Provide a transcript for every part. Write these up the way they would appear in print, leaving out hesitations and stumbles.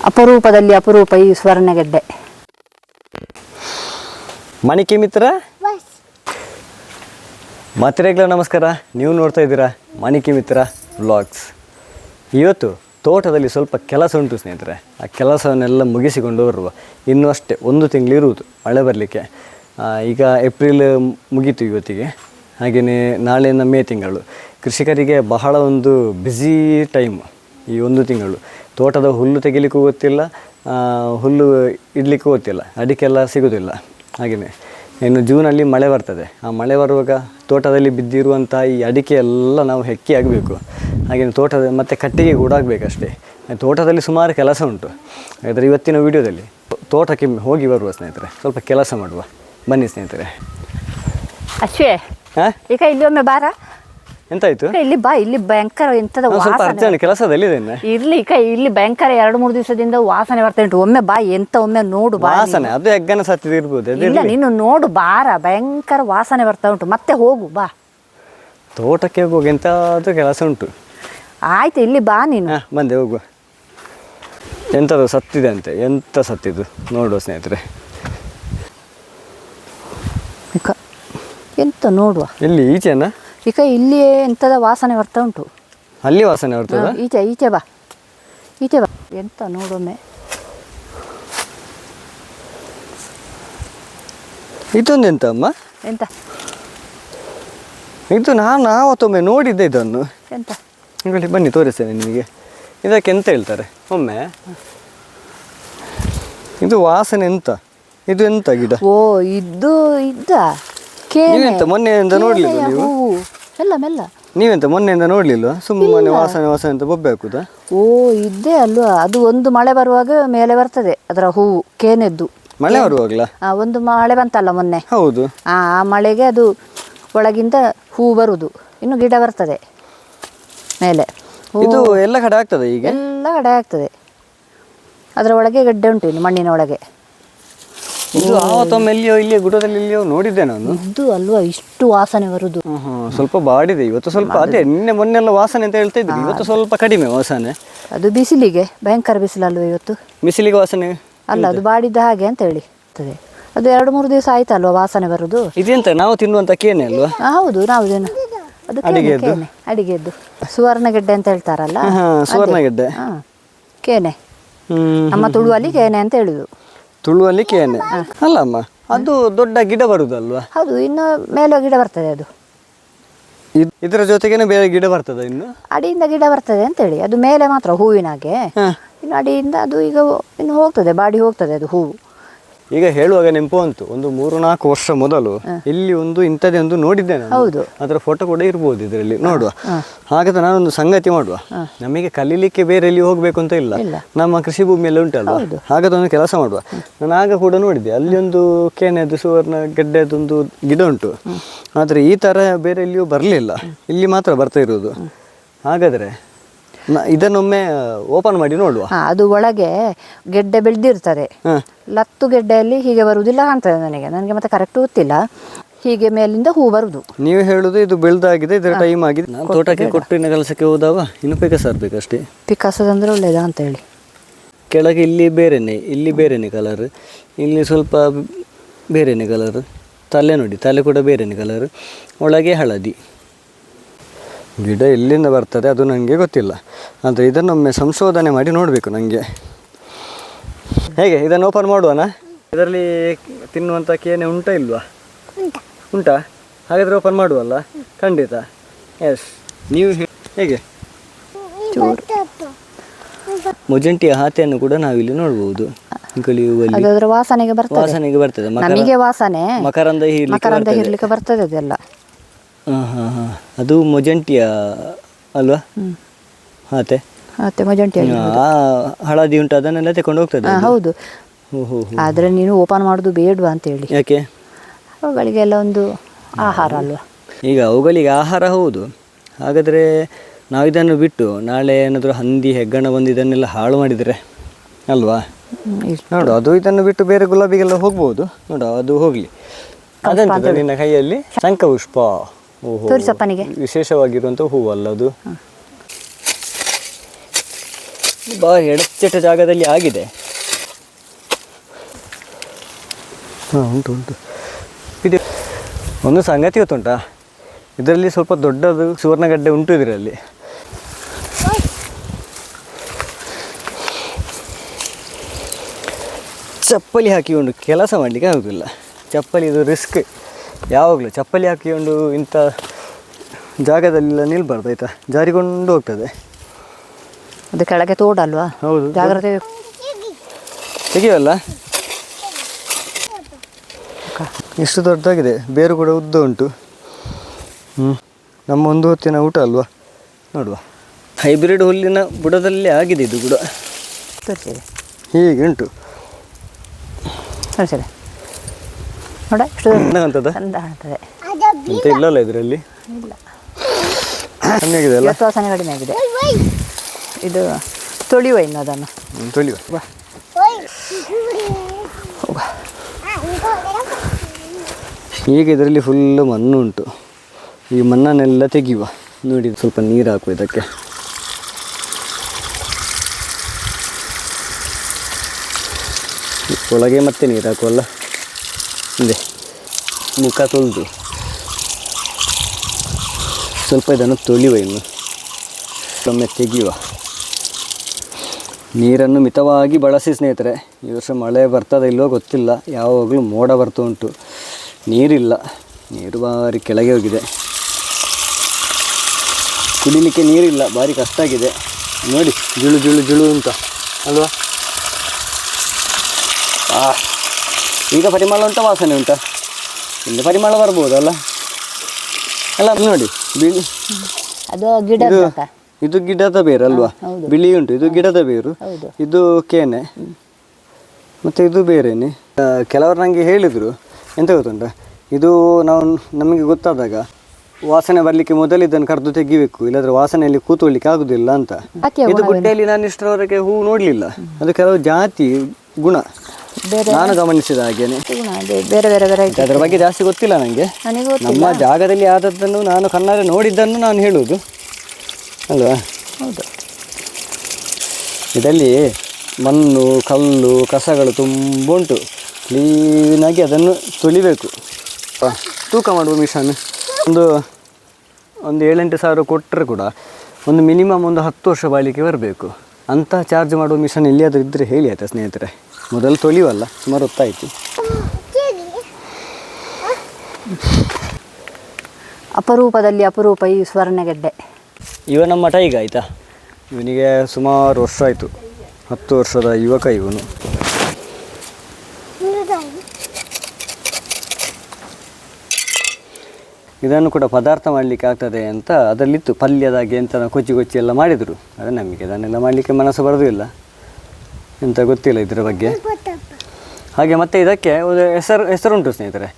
ಅಪರೂಪದಲ್ಲಿ ಅಪರೂಪ ಈ ಸ್ವರ್ಣಗೆಡ್ಡೆ. ಮಣಿಕೆ ಮಿತ್ರ ಮಾತ್ರೆಗಳ ನಮಸ್ಕಾರ. ನೀವು ನೋಡ್ತಾ ಇದ್ದೀರಾ ಮಣಿಕೆ ಮಿತ್ರ ವ್ಲಾಗ್ಸ್. ಇವತ್ತು ತೋಟದಲ್ಲಿ ಸ್ವಲ್ಪ ಕೆಲಸ ಉಂಟು ಸ್ನೇಹಿತರೆ. ಆ ಕೆಲಸವನ್ನೆಲ್ಲ ಮುಗಿಸಿಕೊಂಡು ಬರುವ. ಇನ್ನೂ ಅಷ್ಟೇ 1 ತಿಂಗಳಿರುವುದು ಮಳೆ ಬರಲಿಕ್ಕೆ. ಈಗ ಏಪ್ರಿಲ್ ಮುಗೀತು ಇವತ್ತಿಗೆ. ಹಾಗೆಯೇ ನಾಳೆಯಿಂದ ಮೇ ತಿಂಗಳು ಕೃಷಿಕರಿಗೆ ಬಹಳ ಒಂದು ಬ್ಯುಸಿ ಟೈಮ್ ಈ 1 ತಿಂಗಳು. ತೋಟದ ಹುಲ್ಲು ತೆಗಿಲಿಕ್ಕೂ ಗೊತ್ತಿಲ್ಲ, ಹುಲ್ಲು ಇಡಲಿಕ್ಕೂ ಗೊತ್ತಿಲ್ಲ, ಅಡಿಕೆಲ್ಲ ಸಿಗೋದಿಲ್ಲ. ಹಾಗೆಯೇ ಇನ್ನು ಜೂನಲ್ಲಿ ಮಳೆ ಬರ್ತದೆ. ಆ ಮಳೆ ಬರುವಾಗ ತೋಟದಲ್ಲಿ ಬಿದ್ದಿರುವಂಥ ಈ ಅಡಿಕೆ ಎಲ್ಲ ನಾವು ಹೆಕ್ಕಿ ಆಗಬೇಕು. ಹಾಗೆಯೇ ತೋಟದ ಮತ್ತು ಕಟ್ಟಿಗೆ ಕೂಡ ಆಗಬೇಕಷ್ಟೇ. ತೋಟದಲ್ಲಿ ಸುಮಾರು ಕೆಲಸ ಉಂಟು. ಹಾಗಾದರೆ ಇವತ್ತಿನ ವಿಡಿಯೋದಲ್ಲಿ ತೋಟಕ್ಕೆ ಹೋಗಿ ಬರುವ ಸ್ನೇಹಿತರೆ, ಸ್ವಲ್ಪ ಕೆಲಸ ಮಾಡುವ. ಬನ್ನಿ ಸ್ನೇಹಿತರೆ. ಅಶ್ವೇ, ಈಗ ಇಲ್ಲಿ ಒಮ್ಮೆ ಬಾರ. ಎಂತಾಯ್ತು? ಇಲ್ಲಿ ಬಾ. ಇಲ್ಲಿ ಭಯಂಕರ ಎಂತದ ಸ್ವಲ್ಪ ಅರ್ಜೆಂಟ್ ಕೆಲಸದಲ್ಲಿದ್ದೇನೆ. ಇರ್ಲಿ ಈಗ ಇಲ್ಲಿ ಭಯಂಕರ 2-3 ದಿವಸದಿಂದ ವಾಸನೆ ಬರ್ತಾ ಉಂಟು. ಒಮ್ಮೆ ಬಾ, ಎಂತ ಒಮ್ಮೆ ನೋಡು ಬಾ. ವಾಸನೆ ಅದು ಹೆಗ್ಗನ ಸತ್ತಿದಿರ್ಬೋದು. ಇಲ್ಲ, ನೀನು ನೋಡು ಬಾರ. ಭಯಂಕರ ವಾಸನೆ ಬರ್ತಾ ಉಂಟು. ಮತ್ತೆ ಹೋಗು ಬಾ. ತೋಟಕ್ಕೆ ಹೋಗಿ ಎಂತಾದ್ರೂ ಕೆಲಸ ಉಂಟು. ಆಯ್ತು, ಇಲ್ಲಿ ಬಾ ನೀನು. ಬಂದೆ, ಹೋಗುವ. ಎಂಥದ್ದು ಸತ್ತಿದೆ ಅಂತೆ. ಎಂತ ಸತ್ತಿದ್ದು ನೋಡುವ ಸ್ನೇಹಿತರೆ. ಎಂತ ನೋಡುವ. ಎಲ್ಲಿ? ಈಚೆನಾ? ಈಗ ಇಲ್ಲಿ ಎಂತದ ವಾಸನೆ ಬರ್ತಾ ಉಂಟು. ಅಲ್ಲಿ ವಾಸನೆ ಬರ್ತದ? ಈಚೆ ಬಾ, ಈಚೆ ಬಾ. ಎಂತ ನೋಡೊಮ್ಮೆ. ಇದೊಂದು ಎಂತ ಅಮ್ಮ? ಎಂತ ಇದು? ನಾನು ಆವತ್ತೊಮ್ಮೆ ನೋಡಿದ್ದೆ ಇದನ್ನು. ಎಂತ? ಬನ್ನಿ ತೋರಿಸ್ತೇನೆ ನಿಮಗೆ. ಇದಕ್ಕೆ ಎಂತ ಹೇಳ್ತಾರೆ ಒಮ್ಮೆ. ಇದು ವಾಸನೆ ಎಂತ? ಇದು ಎಂತ ಗಿಡ? ಓ, ಇದು ಇದ್ದ ನೀವೆಂತ ಮೊನ್ನೆಯಿಂದ ನೋಡ್ಲಿಲ್ಲ ನೀವು? ಮೆಲ್ಲ ಮೆಲ್ಲ. ನೀವೆಂತ ಮೊನ್ನೆಯಿಂದ ನೋಡ್ಲಿಲ್ವಾ? ಸುಮ್ಮನೆ ವಾಸನೆ ಅಂತ ಬೊಬ್ಬೆ ಹಾಕುದಾ? ಓ, ಇದ್ದೇ ಅಲ್ವಾ. ಅದು ಒಂದು ಮಳೆ ಬರುವಾಗ ಮೇಲೆ ಬರ್ತದೆ ಅದರ ಹೂವು, ಕೇನೆದ್ದು. ಮಳೆ ಬರುವಾಗ್ಲಾ? ಒಂದು ಮಳೆ ಬಂತಲ್ಲ ಮೊನ್ನೆ. ಹೌದು. ಆ ಮಳೆಗೆ ಅದು ಒಳಗಿಂದ ಹೂ ಬರುದು, ಇನ್ನು ಗಿಡ ಬರ್ತದೆ ಮೇಲೆ. ಇದು ಎಲ್ಲ ಕಡೆ ಆಗ್ತದೆ ಈಗ? ಎಲ್ಲ ಕಡೆ ಆಗ್ತದೆ. ಅದರ ಒಳಗೆ ಗಡ್ಡೆ ಉಂಟು, ಇನ್ನು ಮಣ್ಣಿನ ಒಳಗೆ. ಇದು ಆವತ್ತೊಮ್ಮೆ ಎಲ್ಲಿಯೋ ಇಲ್ಲಿಯೋ ಗುಡದಲ್ಲಿ ಎಲ್ಲಿಯೋ ನೋಡಿದ್ದೆ ನಾನು. ಇದು ಅಲ್ವಾ ಇಷ್ಟು ವಾಸನೆ ಬರುದು. ಸ್ವಲ್ಪ ಬಾಡಿದೆ ಇವತ್ತು ಸ್ವಲ್ಪ. ಅದೇ ನಿನ್ನೆ ಮೊನ್ನೆಲ್ಲ ವಾಸನೆ ಅಂತ ಹೇಳ್ತಾ ಇದ್ರಿ, ಇವತ್ತು ಸ್ವಲ್ಪ ಕಡಿಮೆ ವಾಸನೆ. ಅದು ಬಿಸಿಲಿಗೆ, ಭಯಂಕರ ಬಿಸಿಲಲ್ವ ಇವತ್ತು. ಬಿಸಿಲಿಗೆ ವಾಸನೆ ಅಲ್ಲ, ಅದು ಬಾಡಿದ್ದ ಹಾಗೆ ಅಂತ ಹೇಳಿ. ಅದು 2-3 ದಿವಸ ಆಯ್ತಲ್ವಾ ವಾಸನೆ ಬರುದು. ಇದೆಂತ ನಾವು ತಿನ್ನುವಂತ ಕೇನೆ ಅಲ್ವಾ? ಹೌದು, ನಾವುದೇನು ಅದು ಅಡಿಗೆದ್ದು ಸುವರ್ಣಗೆಡ್ಡೆ ಅಂತ ಹೇಳ್ತಾರಲ್ಲ. ಸುವರ್ಣಗೆಡ್ಡೆ ಕೇನೆ. ನಮ್ಮ ತುಳುವಲ್ಲಿ ಕೇನೆ ಅಂತ ಹೇಳುದು. ತುಳುವಲ್ಲಿ ಕೇನೆ ಅಲ್ಲಮ್ಮ, ಅದು ದೊಡ್ಡ ಗಿಡ ಬರುದಲ್ವಾ? ಹೌದು, ಇನ್ನು ಮೇಲೆ ಗಿಡ ಬರ್ತದೆ. ಅದು ಇದರ ಜೊತೆಗೇನೆ ಬೇರೆ ಗಿಡ ಬರ್ತದೆ. ಇನ್ನು ಅಡಿಯಿಂದ ಗಿಡ ಬರ್ತದೆ ಅಂತ ಹೇಳಿ. ಅದು ಮೇಲೆ ಮಾತ್ರ ಹೂವಿನಾಗೆ. ಇನ್ನು ಅಡಿಯಿಂದ ಅದು ಈಗ ಇನ್ನು ಹೋಗ್ತದೆ, ಬಾಡಿ ಹೋಗ್ತದೆ ಅದು ಹೂವು. ಈಗ ಹೇಳುವಾಗ ನೆನಪು ಅಂತು, ಒಂದು 3-4 ವರ್ಷ ಮೊದಲು ಇಲ್ಲಿ ಒಂದು ಇಂಥದ್ದೇ ಒಂದು ನೋಡಿದ್ದೆ ನಾನು. ಹೌದು, ಅದರ ಫೋಟೋ ಕೂಡ ಇರ್ಬೋದು ಇದರಲ್ಲಿ, ನೋಡುವ. ಹಾಗಾದ್ರೆ ನಾನೊಂದು ಸಂಗತಿ ಮಾಡುವ. ನಮಗೆ ಕಲೀಲಿಕ್ಕೆ ಬೇರೆ ಎಲ್ಲಿ ಹೋಗ್ಬೇಕು ಅಂತ ಇಲ್ಲ, ನಮ್ಮ ಕೃಷಿ ಭೂಮಿಯಲ್ಲಿ ಉಂಟಲ್ವ. ಹಾಗಾದ್ರೆ ಒಂದು ಕೆಲಸ ಮಾಡುವ. ನಾನು ಆಗ ಕೂಡ ನೋಡಿದ್ದೆ, ಅಲ್ಲಿ ಒಂದು ಕೇನೆದು ಸುವರ್ಣ ಗೆಡ್ಡೆದೊಂದು ಗಿಡ ಉಂಟು. ಆದರೆ ಈ ಥರ ಬೇರೆ ಎಲ್ಲಿಯೂ ಬರಲಿಲ್ಲ, ಇಲ್ಲಿ ಮಾತ್ರ ಬರ್ತಾ ಇರೋದು. ಹಾಗಾದರೆ ಇದನ್ನೊಮ್ಮೆ ಓಪನ್ ಮಾಡಿ ನೋಡುವ. ಅದು ಒಳಗೆ ಗೆಡ್ಡೆ ಬೆಳೆದಿರ್ತದೆ. ಲತ್ತು ಗೆಡ್ಡೆಯಲ್ಲಿ ಹೀಗೆ ಬರುವುದಿಲ್ಲ ಕಾಣ್ತದೆ ನನಗೆ ಮತ್ತೆ ಕರೆಕ್ಟ್ ಗೊತ್ತಿಲ್ಲ. ಹೀಗೆ ಮೇಲಿಂದ ಹೂ ಬರುದು. ನೀವು ಹೇಳುದು ಇದು ಬೆಳೆದಾಗಿದೆ, ಇದರ ಟೈಮ್ ಆಗಿದೆ. ನಾನು ತೋಟಕ್ಕೆ ಕೊಟ್ಟಿನ ಕೆಲಸಕ್ಕೆ ಹೋದವ ಇನ್ನು ಪಿಕಾಸರ್ಬೇಕಷ್ಟೇ. ಪಿಕಾಸದಂದ್ರೆ ಒಳ್ಳೇದಾ ಅಂತ ಹೇಳಿ. ಕೆಳಗೆ ಇಲ್ಲಿ ಬೇರೆನೆ, ಇಲ್ಲಿ ಬೇರೆನೆ ಕಲರ್, ಇಲ್ಲಿ ಸ್ವಲ್ಪ ಬೇರೆನೆ ಕಲರ್. ತಲೆ ನೋಡಿ, ತಲೆ ಕೂಡ ಬೇರೆನೆ ಕಲರ್, ಒಳಗೆ ಹಳದಿ. ಗಿಡ ಎಲ್ಲಿಂದ ಬರ್ತದೆ ಅದು ನನಗೆ ಗೊತ್ತಿಲ್ಲ. ಆದರೆ ಇದನ್ನೊಮ್ಮೆ ಸಂಶೋಧನೆ ಮಾಡಿ ನೋಡಬೇಕು ನನಗೆ. ಹೇಗೆ ಇದನ್ನು ಓಪನ್ ಮಾಡುವನಾ? ಇದರಲ್ಲಿ ತಿನ್ನುವಂಥ ಕೇನೆ ಉಂಟಾ ಇಲ್ವಾ? ಉಂಟಾ? ಹಾಗಾದರೆ ಓಪನ್ ಮಾಡುವಲ್ಲ? ಖಂಡಿತ. ಎಸ್, ನೀವು ಹೇಗೆ ಮೊಜೆಂಟಿಯ ಹಾತೆಯನ್ನು ಕೂಡ ನಾವಿಲ್ಲಿ ನೋಡ್ಬೋದು. ವಾಸನೆಗೆ ಬರ್ತದೆ. ಮಕರಂದ ಹೀರ್ಲಿಕ್ಕೆ ಬರ್ತದೆ ಅದೆಲ್ಲ. ಅದು ಮೊಜೆಂಟಿಯ ಅಲ್ವಾ? ಹಾತೆ ಮೊಜೆಂಟಿಯ. ಹಳದಿ ಉಂಟು, ಅದನ್ನೆಲ್ಲ ತಕೊಂಡು ಹೋಗ್ತದೆ. ಹೌದು. ಆದ್ರೆ ನೀನು ಓಪನ್ ಮಾಡುದು ಬೇಡವಾ ಅಂತ ಹೇಳಿ. ಯಾಕೆ? ಅವುಗಳಿಗೆಲ್ಲ ಒಂದು ಆಹಾರ ಅಲ್ವಾ. ಈಗ ಅವುಗಳಿಗೆ ಆಹಾರ ಹೌದು. ಹಾಗಾದರೆ ನಾವು ಇದನ್ನು ಬಿಟ್ಟು ನಾಳೆ ಏನಾದರೂ ಹಂದಿ ಹೆಗ್ಗಣ ಬಂದು ಇದನ್ನೆಲ್ಲ ಹಾಳು ಮಾಡಿದರೆ ಅಲ್ವಾ? ನೋಡು, ಅದು ಇದನ್ನು ಬಿಟ್ಟು ಬೇರೆ ಗುಲಾಬಿಗೆಲ್ಲ ಹೋಗ್ಬೋದು. ನೋಡು, ಅದು ಹೋಗಲಿ. ಅದಂತ ನಿನ್ನ ಕೈಯಲ್ಲಿ ಶಂಖಪುಷ್ಪ. ತೋರಿಸಪ್ಪನಿಗೆ ವಿಶೇಷವಾಗಿರುವಂಥ ಹೂವು ಅಲ್ಲ ಅದು? ಭಾರಿ ಎಡಚೆಟ ಜಾಗದಲ್ಲಿ ಆಗಿದೆ. ಹಾಂ ಉಂಟು. ಇದು ಒಂದು ಸಂಗತಿ ಗೊತ್ತುಂಟಾ, ಇದರಲ್ಲಿ ಸ್ವಲ್ಪ ದೊಡ್ಡದು ಸುವರ್ಣಗಡ್ಡೆ ಉಂಟು ಇದರಲ್ಲಿ. ಚಪ್ಪಲಿ ಹಾಕಿಕೊಂಡು ಕೆಲಸ ಮಾಡಲಿಕ್ಕೆ ಆಗೋದಿಲ್ಲ. ಚಪ್ಪಲಿ ಇದು ರಿಸ್ಕ್. ಯಾವಾಗಲೂ ಚಪ್ಪಲಿ ಹಾಕಿಕೊಂಡು ಇಂಥ ಜಾಗದಲ್ಲೆಲ್ಲ ನಿಲ್ಬಾರ್ದು ಆಯಿತಾ, ಜಾರಿಕೊಂಡು ಹೋಗ್ತದೆ. ಅದು ಕೆಳಗೆ ತೋಡಲ್ವಾ? ಹೌದು, ಜಾಗ್ರತೆ. ತೆಗಿಯವಲ್ಲ. ಎಷ್ಟು ದೊಡ್ಡದಾಗಿದೆ, ಬೇರು ಕೂಡ ಉದ್ದ ಉಂಟು. ನಮ್ಮ ಒಂದು ಹೊತ್ತಿನ ಊಟ ಅಲ್ವಾ, ನೋಡುವ. ಹೈಬ್ರಿಡ್ ಹುಲ್ಲಿನ ಬುಡದಲ್ಲೇ ಆಗಿದೆ ಇದು ಕೂಡ. ತೋರಿಸಿದೆ ಹೀಗೆ ಉಂಟು. ತೋರಿಸಿದೆ ನೋಡ, ಎಷ್ಟು ಅಂತದ ಚಂದ ಕಾಣ್ತದೆ. ಅಂತ ಇಲ್ಲಲ್ಲ ಇದರಲ್ಲಿ, ಇಲ್ಲ ಕಮ್ಮಿ ಆಗಿದೆ ಅಲ್ಲ. ಇವತ್ತು ವಾಸನೆ ಕಡಿಮೆ ಆಗಿದೆ. ಇದು ತೊಳಿಯುವ ಇನ್ನು ಅದನ್ನು. ತೊಳಿಯುವ. ಬಾ ಹೋಗ. ಈಗ ಇದರಲ್ಲಿ ಫುಲ್ಲು ಮಣ್ಣು ಉಂಟು. ಈ ಮಣ್ಣನ್ನೆಲ್ಲ ತೆಗೆಯುವ. ನೋಡಿ ಸ್ವಲ್ಪ ನೀರು ಹಾಕುವ ಇದಕ್ಕೆ. ಒಳಗೆ ಮತ್ತೆ ನೀರು ಹಾಕುವಲ್ಲ. ಇದೆ ಮುಖ ತೊಳೆದು ಸ್ವಲ್ಪ ಇದನ್ನು ತೊಳೆಯುವ. ಇನ್ನು ಒಮ್ಮೆ ತೆಗೆಯುವ. ನೀರನ್ನು ಮಿತವಾಗಿ ಬಳಸಿ ಸ್ನೇಹಿತರೆ. ಈ ವರ್ಷ ಮಳೆ ಬರ್ತದೆ ಇಲ್ಲವೋ ಗೊತ್ತಿಲ್ಲ, ಯಾವಾಗಲೂ ಮೋಡ ಬರ್ತಾ ಉಂಟು, ನೀರಿಲ್ಲ. ನೀರು ಭಾರಿ ಕೆಳಗೆ ಹೋಗಿದೆ. ಕುಡಿಲಿಕ್ಕೆ ನೀರಿಲ್ಲ, ಭಾರಿ ಕಷ್ಟ ಆಗಿದೆ. ನೋಡಿ ಜುಳು ಜುಳು ಜುಳು ಅಂತ ಅಲ್ವಾ. ಈಗ ಪರಿಮಳ ಉಂಟಾ, ವಾಸನೆ ಉಂಟಾ? ಇಲ್ಲಿ ಪರಿಮಳ ಬರ್ಬೋದಲ್ಲ ಅಲ್ಲ. ನೋಡಿ ಬಿಳಿ, ಅದು ಗಿಡ ಇದು ಗಿಡದ ಬೇರು ಅಲ್ವಾ, ಬಿಳಿ ಉಂಟು. ಇದು ಗಿಡದ ಬೇರು, ಇದು ಕೇನೆ, ಮತ್ತು ಇದು ಬೇರೆನೆ. ಕೆಲವರು ನನಗೆ ಹೇಳಿದರು, ಎಂತ ಗೊತ್ತುಂಟ, ಇದು ನಮಗೆ ಗೊತ್ತಾದಾಗ ವಾಸನೆ ಬರಲಿಕ್ಕೆ ಮೊದಲು ಇದನ್ನು ಕರೆದು ತೆಗಿಬೇಕು, ಇಲ್ಲಾಂದ್ರೆ ವಾಸನೆಯಲ್ಲಿ ಕೂತ್ಕೊಳ್ಳಿಕ್ಕೆ ಆಗುದಿಲ್ಲ ಅಂತ. ಇದು ಗುಡ್ಡೆಯಲ್ಲಿ ನಾನು ಇಷ್ಟರವರೆಗೆ ಹೂ ನೋಡಲಿಲ್ಲ. ಅದು ಕೆಲವು ಜಾತಿ ಗುಣ ನಾನು ಗಮನಿಸಿದ ಹಾಗೇನೆ. ಬೇರೆ ಬೇರೆ ವೆರೈಟಿ. ಅದರ ಬಗ್ಗೆ ಜಾಸ್ತಿ ಗೊತ್ತಿಲ್ಲ ನನಗೆ. ನಮ್ಮ ಜಾಗದಲ್ಲಿ ಆದದ್ದನ್ನು ನಾನು ಕಣ್ಣಾರೆ ನೋಡಿದ್ದನ್ನು ನಾನು ಹೇಳುವುದು ಅಲ್ವಾ. ಹೌದು. ಇದರಲ್ಲಿ ಮಣ್ಣು ಕಲ್ಲು ಕಸಗಳು ತುಂಬ ಉಂಟು. ಕ್ಲೀನಾಗಿ ಅದನ್ನು ತೊಳಿಬೇಕು. ತೂಕ ಮಾಡುವ ಮಿಷನ್ ಒಂದು 7-8 ಸಾವಿರ ಕೊಟ್ಟರೆ ಕೂಡ ಒಂದು ಮಿನಿಮಮ್ ಒಂದು 10 ವರ್ಷ ಬಾಳಿಕೆ ಬರಬೇಕು. ಅಂಥ ಚಾರ್ಜ್ ಮಾಡುವ ಮಿಷನ್ ಎಲ್ಲಿಯಾದರೂ ಇದ್ದರೆ ಹೇಳಿ ಆಯಿತಾ ಸ್ನೇಹಿತರೆ. ಮೊದಲು ತೊಳೆಯುವಲ್ಲ, ಸುಮಾರು ಹೊತ್ತಾಯಿತು. ಅಪರೂಪದಲ್ಲಿ ಅಪರೂಪ ಈ ಸ್ವರ್ಣಗೆಡ್ಡೆ. ಇವ ನಮ್ಮ ಟೈಗ ಆಯಿತಾ. ಇವನಿಗೆ ಸುಮಾರು ವರ್ಷ ಆಯಿತು, 10 ವರ್ಷದ ಯುವಕ ಇವನು. ಇದನ್ನು ಕೂಡ ಪದಾರ್ಥ ಮಾಡಲಿಕ್ಕೆ ಆಗ್ತದೆ ಅಂತ ಅದರಲ್ಲಿತ್ತು. ಪಲ್ಯದಾಗೆ ಎಂತ ಕೊಚ್ಚಿ ಎಲ್ಲ ಮಾಡಿದರು. ಆದರೆ ನಮಗೆ ಅದನ್ನೆಲ್ಲ ಮಾಡಲಿಕ್ಕೆ ಮನಸ್ಸು ಬರೋದಿಲ್ಲ, ಎಂತ ಗೊತ್ತಿಲ್ಲ ಇದರ ಬಗ್ಗೆ. ಹಾಗೆ ಮತ್ತು ಇದಕ್ಕೆ ಒಂದು ಹೆಸರುಂಟು ಸ್ನೇಹಿತರೆ,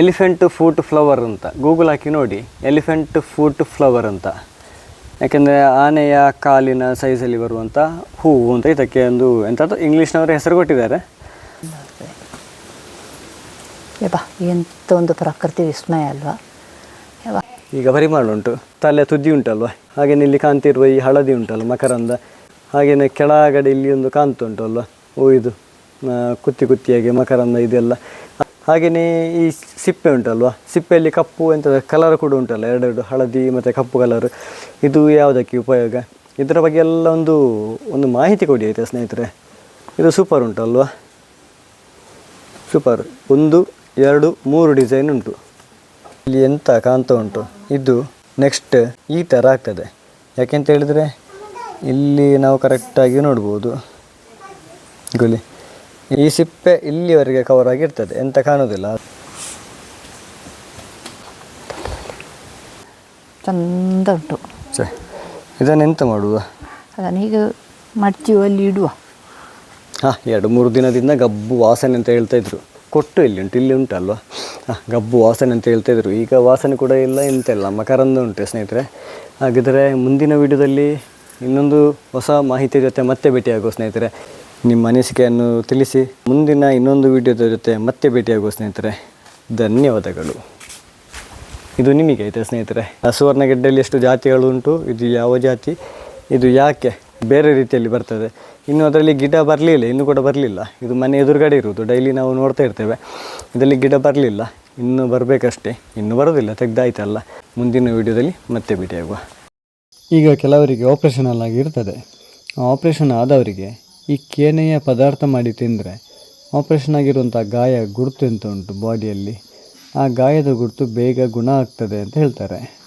ಎಲಿಫೆಂಟ್ ಫ್ರೂಟ್ ಫ್ಲವರ್ ಅಂತ. ಗೂಗಲ್ ಹಾಕಿ ನೋಡಿ, ಎಲಿಫೆಂಟ್ ಫ್ರೂಟ್ ಫ್ಲವರ್ ಅಂತ. ಯಾಕೆಂದರೆ ಆನೆಯ ಕಾಲಿನ ಸೈಜಲ್ಲಿ ಬರುವಂಥ ಹೂವು ಅಂತ ಇದಕ್ಕೆ ಒಂದು ಎಂಥದ್ದು ಇಂಗ್ಲೀಷ್ನವರು ಹೆಸರು ಕೊಟ್ಟಿದ್ದಾರೆ. ಎಂಥ ಒಂದು ಪ್ರಕೃತಿ ವಿಸ್ಮಯ ಅಲ್ವಾ. ಈಗ ಪರಿಮಳ ಉಂಟು, ತಲೆ ತುದಿ ಉಂಟಲ್ವ, ಹಾಗೆಯೇ ಇಲ್ಲಿ ಕಾಣ್ತಿರುವ ಈ ಹಳದಿ ಉಂಟಲ್ಲ ಮಕರಂದ, ಹಾಗೆಯೇ ಕೆಳಗಡೆ ಇಲ್ಲಿ ಒಂದು ಕಾಣ್ತು ಉಂಟಲ್ವ ಇದು ಕುತ್ತಿಯಾಗಿ ಮಕರಂದ ಇದೆಲ್ಲ. ಹಾಗೆಯೇ ಈ ಸಿಪ್ಪೆ ಉಂಟಲ್ವ, ಸಿಪ್ಪೆಯಲ್ಲಿ ಕಪ್ಪು ಎಂಥದ್ದು ಕಲರ್ ಕೂಡ ಉಂಟಲ್ಲ, ಎರಡೆರಡು ಹಳದಿ ಮತ್ತು ಕಪ್ಪು ಕಲರ್. ಇದು ಯಾವುದಕ್ಕೆ ಉಪಯೋಗ, ಇದರ ಬಗ್ಗೆ ಎಲ್ಲ ಒಂದು ಮಾಹಿತಿ ಕೊಡಿ ಆಯಿತಾ ಸ್ನೇಹಿತರೆ. ಇದು ಸೂಪರ್ ಉಂಟಲ್ವ, ಸೂಪರ್. 1, 2, 3 ಡಿಸೈನ್ ಉಂಟು. ಇಲ್ಲಿ ಎಂತ ಕಾಣ್ತಾ ಉಂಟು, ಇದು ನೆಕ್ಸ್ಟ್ ಈ ಥರ ಆಗ್ತದೆ. ಯಾಕೆಂತ ಹೇಳಿದರೆ ಇಲ್ಲಿ ನಾವು ಕರೆಕ್ಟಾಗಿ ನೋಡ್ಬೋದು. ಗೊಲಿ ಈ ಸಿಪ್ಪೆ ಇಲ್ಲಿವರೆಗೆ ಕವರ್ ಆಗಿರ್ತದೆ, ಎಂತ ಕಾಣೋದಿಲ್ಲ. ಚಂದ ಉಂಟು. ಸರಿ, ಇದನ್ನು ಎಂತ ಮಾಡುವ, ಅದನ್ನು ಈಗ ಮಡ್ಚಿ ಅಲ್ಲಿ ಇಡುವ. ಹಾಂ, 2-3 ದಿನದಿಂದ ಗಬ್ಬು ವಾಸನೆ ಅಂತ ಹೇಳ್ತಾಯಿದ್ರು. ಕೊಟ್ಟು ಇಲ್ಲಿ ಉಂಟು, ಇಲ್ಲಿ ಉಂಟಲ್ವ, ಗಬ್ಬು ವಾಸನೆ ಅಂತ ಹೇಳ್ತಾಯಿದ್ರು. ಈಗ ವಾಸನೆ ಕೂಡ ಇಲ್ಲ, ಎಂತೆಲ್ಲ ಮಕರಂದ ಉಂಟು ಸ್ನೇಹಿತರೆ. ಹಾಗಿದ್ರೆ ಮುಂದಿನ ವಿಡಿಯೋದಲ್ಲಿ ಇನ್ನೊಂದು ಹೊಸ ಮಾಹಿತಿಯ ಜೊತೆ ಮತ್ತೆ ಭೇಟಿಯಾಗುವ ಸ್ನೇಹಿತರೆ. ನಿಮ್ಮ ಅನಿಸಿಕೆಯನ್ನು ತಿಳಿಸಿ. ಮುಂದಿನ ಇನ್ನೊಂದು ವಿಡಿಯೋದ ಜೊತೆ ಮತ್ತೆ ಭೇಟಿಯಾಗುವ ಸ್ನೇಹಿತರೆ. ಧನ್ಯವಾದಗಳು. ಇದು ನಿಮಗೆ ಆಯಿತಾ ಸ್ನೇಹಿತರೆ. ಸುವರ್ಣಗೆಡ್ಡೆಯಲ್ಲಿ ಎಷ್ಟು ಜಾತಿಗಳು ಉಂಟು, ಇದು ಯಾವ ಜಾತಿ, ಇದು ಯಾಕೆ ಬೇರೆ ರೀತಿಯಲ್ಲಿ ಬರ್ತದೆ. ಇನ್ನು ಅದರಲ್ಲಿ ಗಿಡ ಬರಲಿಲ್ಲ, ಇನ್ನೂ ಕೂಡ ಬರಲಿಲ್ಲ. ಇದು ಮನೆ ಎದುರುಗಡೆ ಇರುವುದು, ಡೈಲಿ ನಾವು ನೋಡ್ತಾ ಇರ್ತೇವೆ. ಇದರಲ್ಲಿ ಗಿಡ ಬರಲಿಲ್ಲ, ಇನ್ನೂ ಬರಬೇಕಷ್ಟೇ. ಇನ್ನೂ ಬರೋದಿಲ್ಲ, ತೆಗ್ದಾಯ್ತಲ್ಲ. ಮುಂದಿನ ವೀಡಿಯೋದಲ್ಲಿ ಮತ್ತೆ ಭೇಟಿಯಾಗುವ. ಈಗ ಕೆಲವರಿಗೆ ಆಪ್ರೇಷನಲ್ ಆಗಿ ಇರ್ತದೆ. ಆಪ್ರೇಷನ್ ಆದವರಿಗೆ ಈ ಕೇನೆಯ ಪದಾರ್ಥ ಮಾಡಿ ತಿಂದರೆ ಆಪ್ರೇಷನ್ ಆಗಿರುವಂಥ ಗಾಯ ಗುರುತು ಅಂತ ಉಂಟು ಬಾಡಿಯಲ್ಲಿ, ಆ ಗಾಯದ ಗುರುತು ಬೇಗ ಗುಣ ಆಗ್ತದೆ ಅಂತ ಹೇಳ್ತಾರೆ.